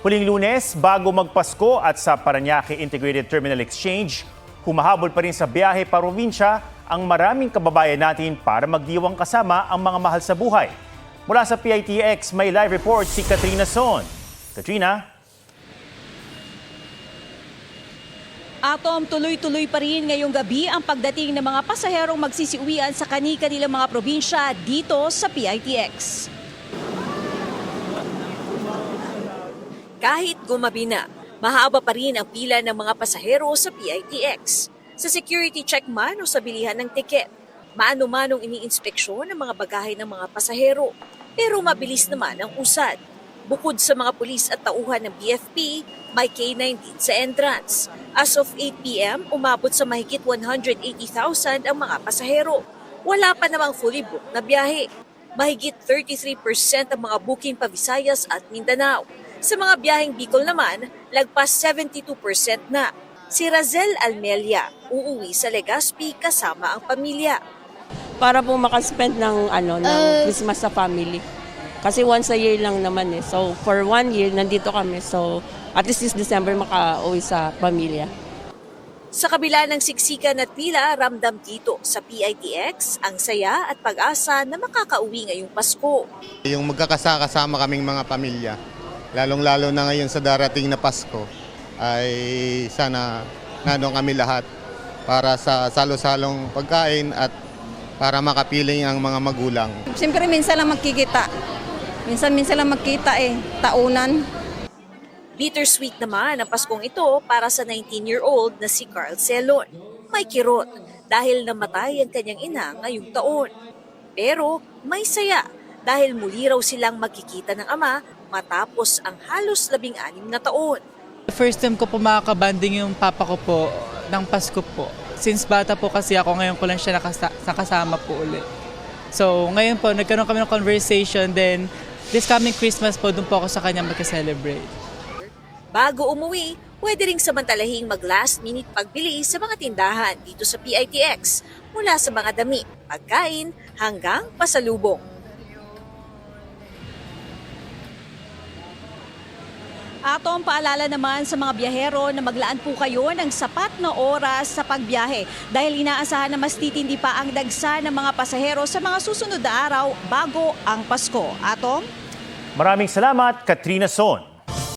Huling Lunes, bago magpasko at sa Parañaque Integrated Terminal Exchange, humahabol pa rin sa biyahe pa probinsya ang maraming kababayan natin para magdiwang kasama ang mga mahal sa buhay. Mula sa PITX, may live report si Katrina Son. Katrina? Atom, tuloy-tuloy pa rin ngayong gabi ang pagdating ng mga pasaherong magsisiuwian sa kani-kanilang mga probinsya dito sa PITX. Kahit gumabi na, mahaba pa rin ang pila ng mga pasahero sa PITX. Sa security check man o sa bilihan ng tiket, maano-manong iniinspeksyon ang mga bagahe ng mga pasahero. Pero mabilis naman ang usad. Bukod sa mga pulis at tauhan ng BFP, may K-9 din sa entrance. As of 8 p.m., umabot sa mahigit 180,000 ang mga pasahero. Wala pa namang fully booked na biyahe. Mahigit 33% ang mga booking pa Visayas at Mindanao. Sa mga biyaheng Bicol naman, lagpas 72% na. Si Razel Almelia, uuwi sa Legazpi kasama ang pamilya. Para po makaspend ng Christmas sa family. Kasi once a year lang naman eh. So for 1 year nandito kami. So at least this December makauwi sa pamilya. Sa kabila ng siksikan at pila, ramdam dito sa PITX ang saya at pag-asa na makakauwi ngayong Pasko. Yung magkakasama kaming mga pamilya, lalong-lalo na ngayon sa darating na Pasko, ay sana nandun kami lahat para sa salo-salong pagkain at para makapiling ang mga magulang. Siyempre minsan lang magkikita. Minsan lang magkita taunan. Bittersweet naman ang Paskong ito para sa 19-year-old na si Carl Celon. May kirot dahil namatay ang kanyang ina ngayong taon. Pero may saya dahil muli raw silang magkikita ng ama matapos ang halos 16 na taon. First time ko po makakabanding yung papa ko po ng Pasko po. Since bata po kasi ako, ngayon ko lang siya nakasama po ulit. So ngayon po, nagkaroon kami ng conversation, then this coming Christmas po, doon po ako sa kanya magka-celebrate. Bago umuwi, pwede ring samantalahing mag-last minute pagbili sa mga tindahan dito sa PITX mula sa mga damit, pagkain hanggang pasalubong. Atom, paalala naman sa mga biyahero na maglaan po kayo ng sapat na oras sa pagbiyahe dahil inaasahan na mas titindi pa ang dagsa ng mga pasahero sa mga susunod na araw bago ang Pasko. Atom? Maraming salamat, Katrina Son.